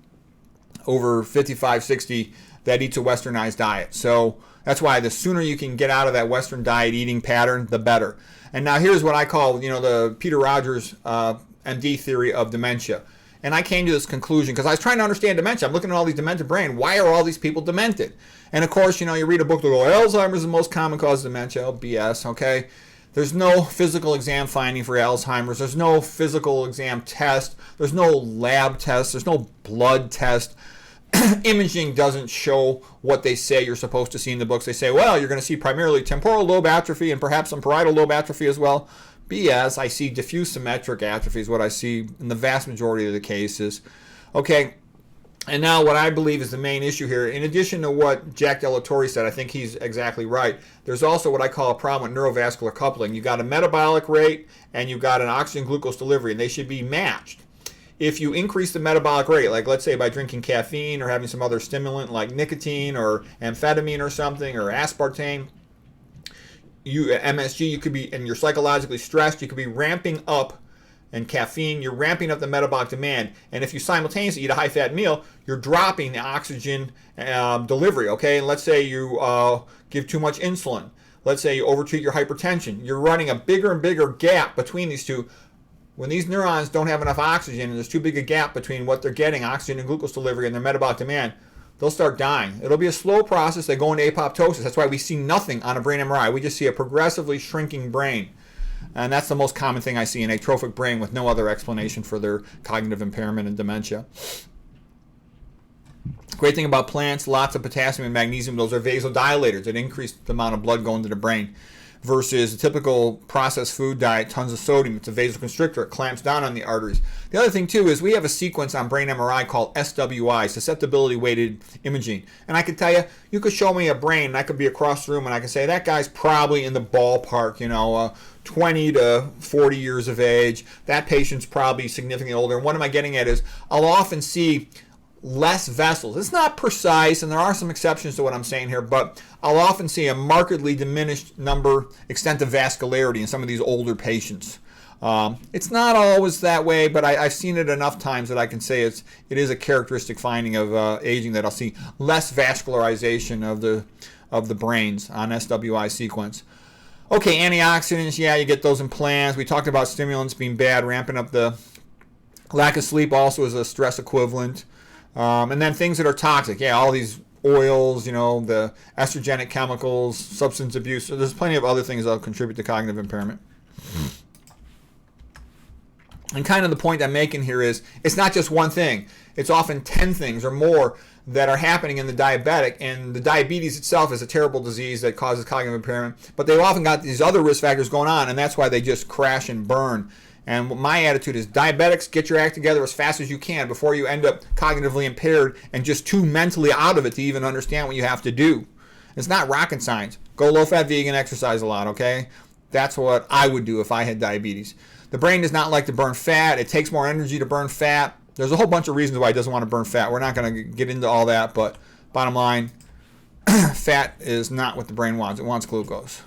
over 55, 60 that eats a westernized diet. So that's why the sooner you can get out of that Western diet eating pattern, the better. And now here's what I call, the Peter Rogers MD theory of dementia. And I came to this conclusion because I was trying to understand dementia. I'm looking at all these demented brain. Why are all these people demented? And of course, you read a book that goes, Alzheimer's is the most common cause of dementia. Oh, BS, okay? There's no physical exam finding for Alzheimer's. There's no physical exam test. There's no lab test. There's no blood test. Imaging doesn't show what they say you're supposed to see in the books. They say, well, you're going to see primarily temporal lobe atrophy and perhaps some parietal lobe atrophy as well. BS. I see diffuse symmetric atrophy is what I see in the vast majority of the cases. Okay, And now what I believe is the main issue here, in addition to what Jack Delatorre said, I think he's exactly right. There's also what I call a problem with neurovascular coupling. You've got a metabolic rate and you've got an oxygen glucose delivery, and they should be matched. If you increase the metabolic rate, like let's say by drinking caffeine or having some other stimulant like nicotine or amphetamine or something or aspartame, MSG, you could be, and you're psychologically stressed, you could be ramping up, and caffeine, you're ramping up the metabolic demand. And if you simultaneously eat a high-fat meal, you're dropping the oxygen delivery, okay? And let's say you give too much insulin. Let's say you overtreat your hypertension. You're running a bigger and bigger gap between these two. When these neurons don't have enough oxygen and there's too big a gap between what they're getting, oxygen and glucose delivery, and their metabolic demand, they'll start dying. It'll be a slow process. They go into apoptosis. That's why we see nothing on a brain MRI. We just see a progressively shrinking brain. And that's the most common thing I see, an atrophic brain with no other explanation for their cognitive impairment and dementia. Great thing about plants, lots of potassium and magnesium. Those are vasodilators. It increases the amount of blood going to the brain. Versus a typical processed food diet, tons of sodium. It's a vasoconstrictor. It clamps down on the arteries. The other thing, too, is we have a sequence on brain MRI called SWI, susceptibility weighted imaging. And I could tell you, you could show me a brain, and I could be across the room, and I could say, that guy's probably in the ballpark, 20 to 40 years of age. That patient's probably significantly older. And what am I getting at is I'll often see less vessels. It's not precise, and there are some exceptions to what I'm saying here, but I'll often see a markedly diminished extent of vascularity in some of these older patients. It's not always that way, but I've seen it enough times that I can say it is a characteristic finding of aging, that I'll see less vascularization of the brains on SWI sequence. Okay, antioxidants, yeah, you get those in plants. We talked about stimulants being bad, ramping up the lack of sleep also is a stress equivalent. And then things that are toxic, yeah, all these oils, the estrogenic chemicals, substance abuse. So there's plenty of other things that will contribute to cognitive impairment. And kind of the point I'm making here is it's not just one thing. It's often 10 things or more that are happening in the diabetic, and the diabetes itself is a terrible disease that causes cognitive impairment, but they've often got these other risk factors going on, and that's why they just crash and burn. And my attitude is, diabetics, get your act together as fast as you can before you end up cognitively impaired and just too mentally out of it to even understand what you have to do. It's not rocket science. Go low-fat vegan, exercise a lot, okay? That's what I would do if I had diabetes. The brain does not like to burn fat. It takes more energy to burn fat. There's a whole bunch of reasons why it doesn't want to burn fat. We're not going to get into all that, but bottom line, fat is not what the brain wants. It wants glucose.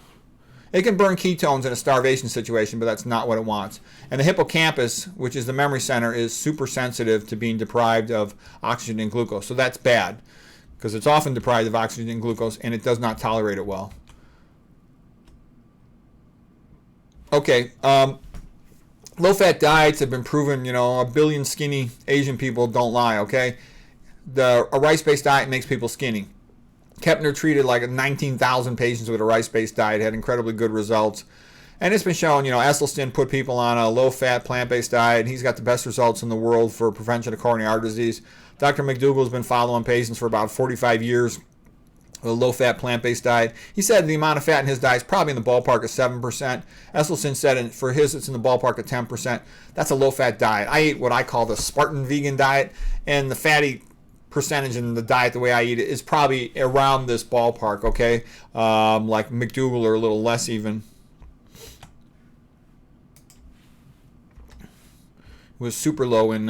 It can burn ketones in a starvation situation, but that's not what it wants. And the hippocampus, which is the memory center, is super sensitive to being deprived of oxygen and glucose. So that's bad, because it's often deprived of oxygen and glucose, and it does not tolerate it well. Okay, low-fat diets have been proven, a billion skinny Asian people don't lie, okay? A rice-based diet makes people skinny. Kepner treated like 19,000 patients with a rice-based diet, had incredibly good results. And it's been shown, Esselstyn put people on a low-fat, plant-based diet, and he's got the best results in the world for prevention of coronary artery disease. Dr. McDougall's been following patients for about 45 years with a low-fat, plant-based diet. He said the amount of fat in his diet is probably in the ballpark of 7%. Esselstyn said for his it's in the ballpark of 10%. That's a low-fat diet. I ate what I call the Spartan vegan diet, and the fatty percentage in the diet, the way I eat it, is probably around this ballpark, okay? Like McDougall or a little less even. It was super low in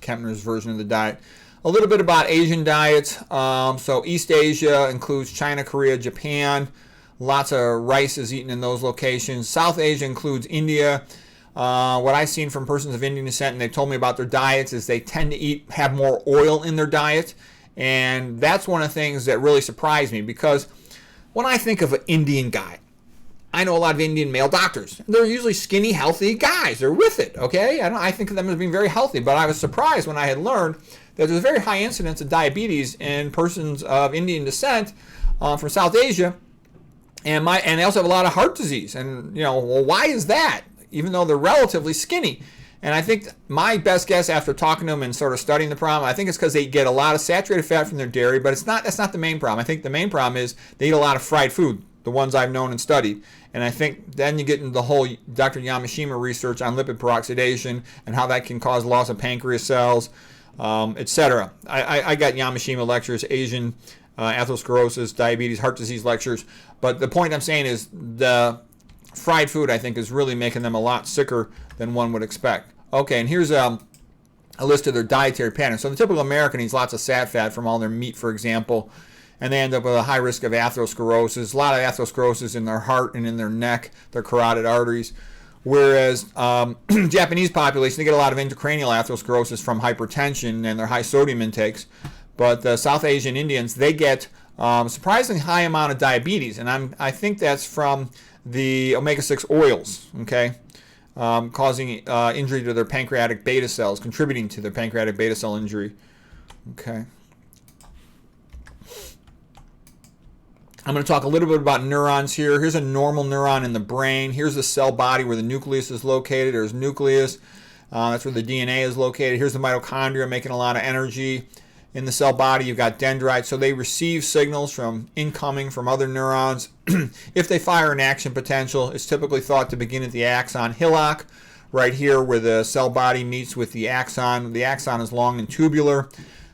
Kepner's version of the diet. A little bit about Asian diets. So East Asia includes China, Korea, Japan. Lots of rice is eaten in those locations. South Asia includes India. What I've seen from persons of Indian descent, and they told me about their diets, is they tend to have more oil in their diet. And that's one of the things that really surprised me, because when I think of an Indian guy, I know a lot of Indian male doctors. They're usually skinny, healthy guys. They're with it, okay? I think of them as being very healthy, but I was surprised when I had learned that there's a very high incidence of diabetes in persons of Indian descent from South Asia, and they also have a lot of heart disease. And, well, why is that? Even though they're relatively skinny. And I think my best guess after talking to them and sort of studying the problem, I think it's because they get a lot of saturated fat from their dairy, but that's not the main problem. I think the main problem is they eat a lot of fried food, the ones I've known and studied. And I think then you get into the whole Dr. Yamashima research on lipid peroxidation and how that can cause loss of pancreas cells. etc. I got Yamashita lectures, Asian atherosclerosis, diabetes, heart disease lectures. But the point I'm saying is the fried food, I think, is really making them a lot sicker than one would expect. Okay, and here's a list of their dietary patterns. So the typical American eats lots of fat from all their meat, for example, and they end up with a high risk of atherosclerosis. A lot of atherosclerosis in their heart and in their neck, their carotid arteries. Whereas Japanese population, they get a lot of intracranial atherosclerosis from hypertension and their high sodium intakes. But the South Asian Indians, they get surprisingly high amount of diabetes, and I think that's from the omega-6 oils, okay, causing injury to their pancreatic beta cells, contributing to their pancreatic beta cell injury. Okay. I'm going to talk a little bit about neurons here. Here's a normal neuron in the brain. Here's the cell body where the nucleus is located. There's nucleus. That's where the DNA is located. Here's the mitochondria making a lot of energy. In the cell body, you've got dendrites. So they receive signals from incoming from other neurons. If they fire an action potential, it's typically thought to begin at the axon hillock, right here where the cell body meets with the axon. The axon is long and tubular.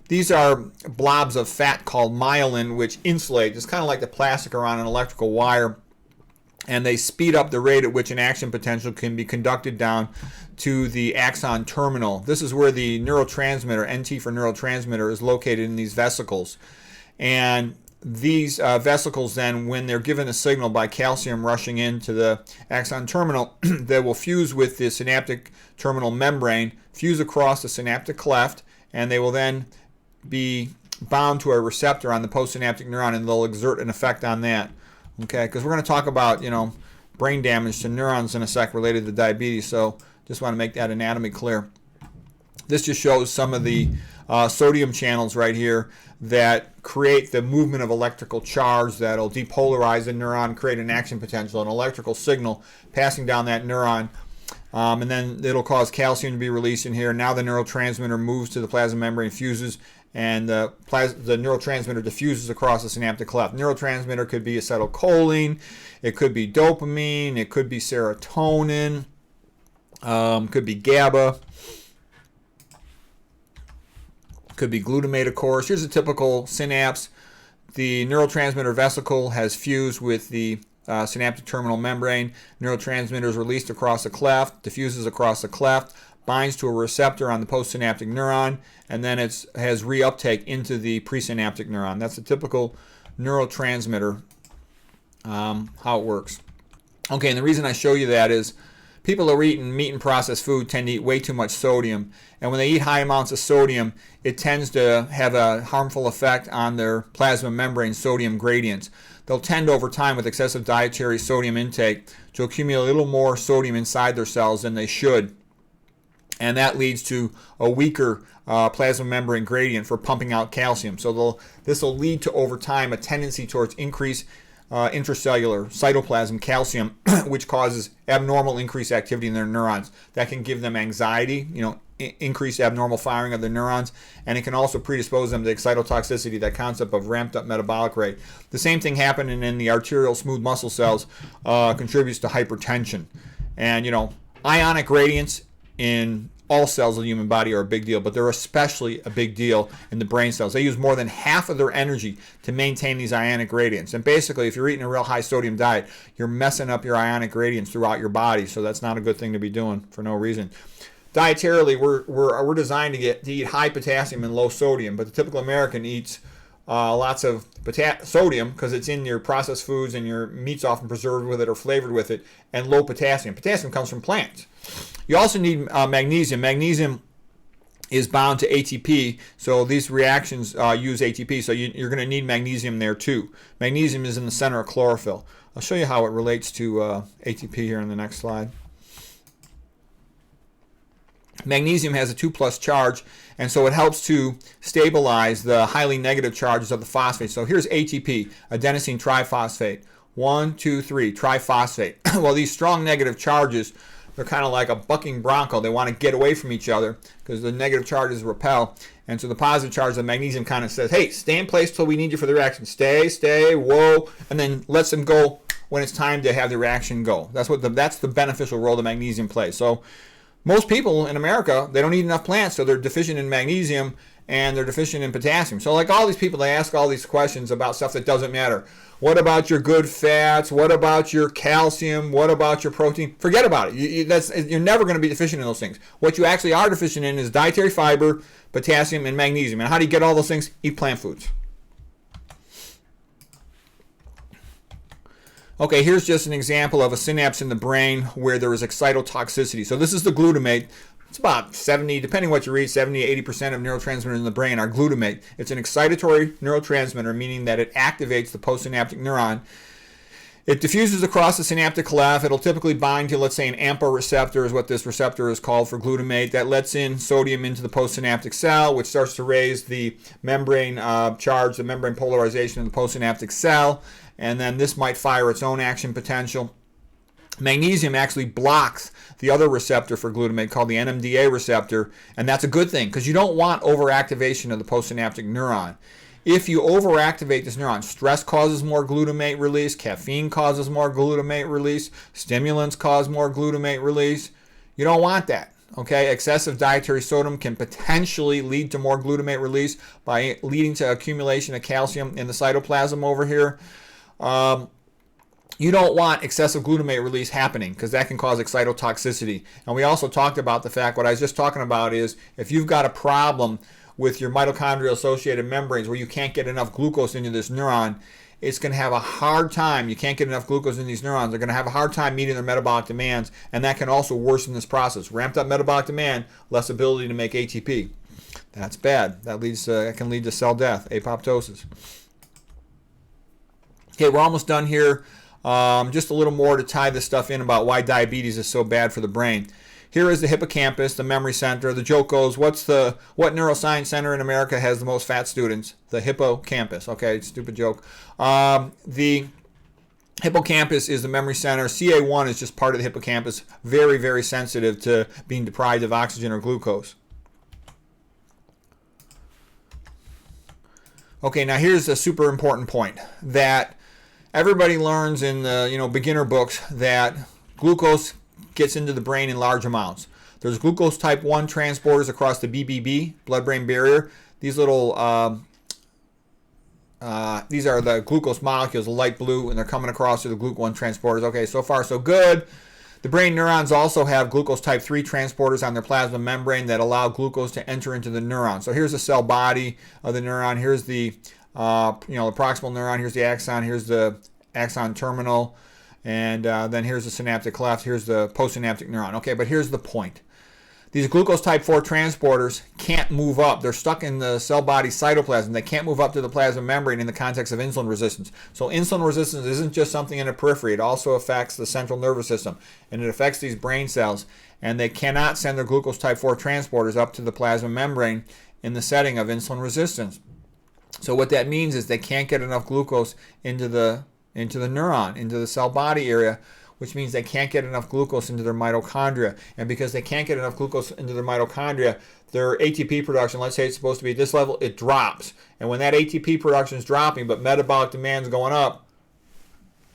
These are blobs of fat called myelin, which insulate. It's kind of like the plastic around an electrical wire. And they speed up the rate at which an action potential can be conducted down to the axon terminal. This is where the neurotransmitter, NT for neurotransmitter, is located in these vesicles. And these vesicles then, when they're given a signal by calcium rushing into the axon terminal, they will fuse with the synaptic terminal membrane, fuse across the synaptic cleft, and they will then be bound to a receptor on the postsynaptic neuron, and they'll exert an effect on that. Okay, because we're going to talk about, brain damage to neurons in a sec related to diabetes, so just want to make that anatomy clear. This just shows some of the sodium channels right here that create the movement of electrical charge that'll depolarize the neuron, create an action potential, an electrical signal passing down that neuron. And then it'll cause calcium to be released in here. Now the neurotransmitter moves to the plasma membrane, fuses, and the neurotransmitter diffuses across the synaptic cleft. Neurotransmitter could be acetylcholine, it could be dopamine, it could be serotonin, could be GABA, could be glutamate, of course. Here's a typical synapse. The neurotransmitter vesicle has fused with the synaptic terminal membrane. Neurotransmitter is released across the cleft, diffuses across the cleft, binds to a receptor on the postsynaptic neuron, and then it has reuptake into the presynaptic neuron. That's a typical neurotransmitter, how it works. Okay, and the reason I show you that is people who are eating meat and processed food tend to eat way too much sodium, and when they eat high amounts of sodium, it tends to have a harmful effect on their plasma membrane sodium gradients. They'll tend over time with excessive dietary sodium intake to accumulate a little more sodium inside their cells than they should. And that leads to a weaker plasma membrane gradient for pumping out calcium. So this will lead to, over time, a tendency towards increased intracellular cytoplasm calcium, which causes abnormal increased activity in their neurons. That can give them anxiety, increased abnormal firing of their neurons, and it can also predispose them to excitotoxicity, that concept of ramped up metabolic rate. The same thing happening in the arterial smooth muscle cells contributes to hypertension. And, ionic gradients in all cells of the human body are a big deal, but they're especially a big deal in the brain cells. They use more than half of their energy to maintain these ionic gradients. And basically, if you're eating a real high sodium diet, you're messing up your ionic gradients throughout your body, so that's not a good thing to be doing for no reason. Dietarily, we're designed to eat high potassium and low sodium, but the typical American eats lots of sodium because it's in your processed foods, and your meat's often preserved with it or flavored with it, and low potassium. Potassium comes from plants. You also need magnesium. Magnesium is bound to ATP, so these reactions use ATP, so you're going to need magnesium there too. Magnesium is in the center of chlorophyll. I'll show you how it relates to ATP here in the next slide. Magnesium has a 2+ charge, and so it helps to stabilize the highly negative charges of the phosphate. So here's ATP, adenosine triphosphate. 1, 2, 3, triphosphate. Well, these strong negative charges, they're kind of like a bucking bronco. They want to get away from each other because the negative charges repel. And so the positive charge of magnesium kind of says, hey, stay in place till we need you for the reaction. Stay, whoa, and then lets them go when it's time to have the reaction go. That's the beneficial role that magnesium plays. So Most people in America, they don't eat enough plants, so they're deficient in magnesium and they're deficient in potassium. So like all these people, they ask all these questions about stuff that doesn't matter. What about your good fats? What about your calcium? What about your protein? Forget about it. You're never going to be deficient in those things. What you actually are deficient in is dietary fiber, potassium, and magnesium. And how do you get all those things? Eat plant foods. Okay, here's just an example of a synapse in the brain where there is excitotoxicity. So this is the glutamate. It's about 70, depending what you read, 70 to 80% of neurotransmitters in the brain are glutamate. It's an excitatory neurotransmitter, meaning that it activates the postsynaptic neuron. It diffuses across the synaptic cleft. It'll typically bind to, let's say, an AMPA receptor is what this receptor is called for glutamate. That lets in sodium into the postsynaptic cell, which starts to raise the membrane charge, the membrane polarization of the postsynaptic cell. And then this might fire its own action potential. Magnesium actually blocks the other receptor for glutamate called the NMDA receptor, and that's a good thing because you don't want overactivation of the postsynaptic neuron. If you overactivate this neuron, stress causes more glutamate release, caffeine causes more glutamate release, stimulants cause more glutamate release. You don't want that. Okay, excessive dietary sodium can potentially lead to more glutamate release by leading to accumulation of calcium in the cytoplasm over here. You don't want excessive glutamate release happening because that can cause excitotoxicity. And we also talked about the fact, what I was just talking about is if you've got a problem with your mitochondrial associated membranes where you can't get enough glucose into this neuron, it's going to have a hard time. You can't get enough glucose in these neurons. They're going to have a hard time meeting their metabolic demands, and that can also worsen this process. Ramped up metabolic demand, less ability to make ATP. That's bad. That can lead to cell death, apoptosis. Okay, we're almost done here. Just a little more to tie this stuff in about why diabetes is so bad for the brain. Here is the hippocampus, the memory center. The joke goes, what neuroscience center in America has the most fat students? The hippocampus. Okay, stupid joke. The hippocampus is the memory center. CA1 is just part of the hippocampus. Very, very sensitive to being deprived of oxygen or glucose. Okay, now here's a super important point that everybody learns in the beginner books that glucose gets into the brain in large amounts. There's glucose type 1 transporters across the BBB, blood-brain barrier. These little, these are the glucose molecules, light blue, and they're coming across through the glucose 1 transporters. Okay, so far so good. The brain neurons also have glucose type 3 transporters on their plasma membrane that allow glucose to enter into the neuron. So here's the cell body of the neuron. Here's the the proximal neuron. Here's the axon. Here's the axon terminal. And then here's the synaptic cleft. Here's the postsynaptic neuron. Okay, but here's the point. These glucose type 4 transporters can't move up. They're stuck in the cell body cytoplasm. They can't move up to the plasma membrane in the context of insulin resistance. So insulin resistance isn't just something in the periphery. It also affects the central nervous system. And it affects these brain cells. And they cannot send their glucose type 4 transporters up to the plasma membrane in the setting of insulin resistance. So what that means is they can't get enough glucose into the neuron, into the cell body area, which means they can't get enough glucose into their mitochondria. And because they can't get enough glucose into their mitochondria, their ATP production, let's say it's supposed to be at this level, it drops. And when that ATP production is dropping, but metabolic demand is going up,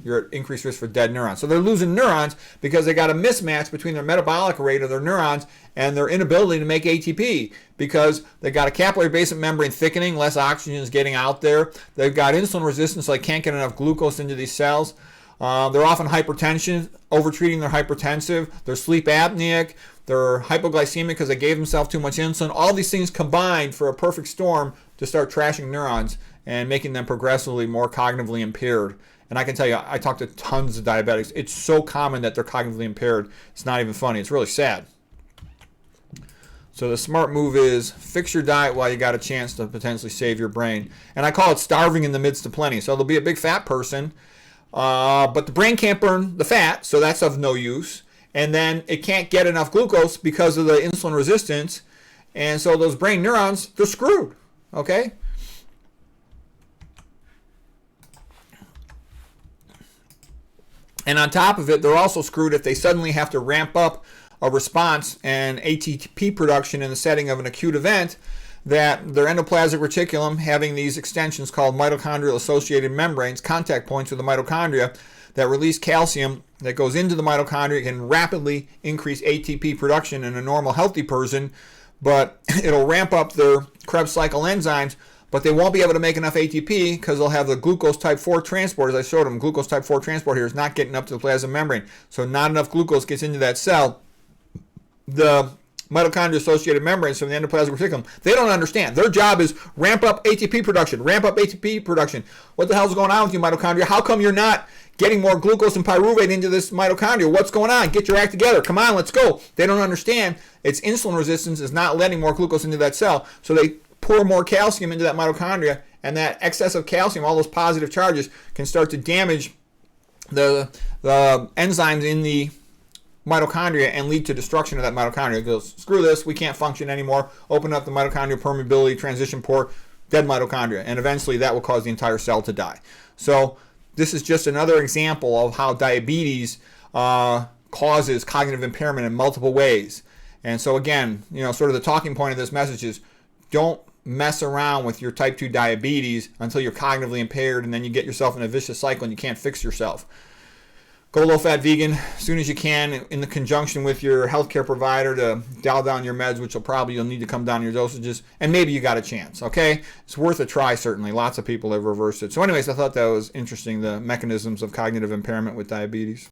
you're at increased risk for dead neurons. So they're losing neurons because they got a mismatch between their metabolic rate of their neurons and their inability to make ATP because they've got a capillary basement membrane thickening, less oxygen is getting out there. They've got insulin resistance, so they can't get enough glucose into these cells. They're often hypertension, overtreating their hypertensive. They're sleep apneic. They're hypoglycemic because they gave themselves too much insulin. All these things combined for a perfect storm to start trashing neurons and making them progressively more cognitively impaired. And I can tell you, I talk to tons of diabetics. It's so common that they're cognitively impaired. It's not even funny. It's really sad. So the smart move is fix your diet while you got a chance to potentially save your brain. And I call it starving in the midst of plenty. So there'll be a big fat person, but the brain can't burn the fat, so that's of no use. And then it can't get enough glucose because of the insulin resistance. And so those brain neurons, they're screwed. Okay? And on top of it, they're also screwed if they suddenly have to ramp up a response and ATP production in the setting of an acute event, that their endoplasmic reticulum, having these extensions called mitochondrial associated membranes, contact points with the mitochondria, that release calcium that goes into the mitochondria can rapidly increase ATP production in a normal healthy person, but it'll ramp up their Krebs cycle enzymes, but they won't be able to make enough ATP because they'll have the glucose type 4 transport. As I showed them, glucose type 4 transport here is not getting up to the plasma membrane. So not enough glucose gets into that cell. The mitochondria-associated membranes from the endoplasmic reticulum, they don't understand. Their job is ramp up ATP production, ramp up ATP production. What the hell's going on with you, mitochondria? How come you're not getting more glucose and pyruvate into this mitochondria? What's going on? Get your act together. Come on, let's go. They don't understand. Its insulin resistance is not letting more glucose into that cell. So they pour more calcium into that mitochondria, and that excess of calcium, all those positive charges, can start to damage the enzymes in the mitochondria and lead to destruction of that mitochondria. It goes, screw this, we can't function anymore. Open up the mitochondrial permeability transition port, dead mitochondria, and eventually that will cause the entire cell to die. So this is just another example of how diabetes causes cognitive impairment in multiple ways. And so again, sort of the talking point of this message is don't mess around with your type 2 diabetes until you're cognitively impaired, and then you get yourself in a vicious cycle and you can't fix yourself. Go low-fat vegan as soon as you can in the conjunction with your healthcare provider to dial down your meds, which you'll need to come down your dosages, and maybe you got a chance, okay? It's worth a try, certainly. Lots of people have reversed it. So anyways, I thought that was interesting, the mechanisms of cognitive impairment with diabetes.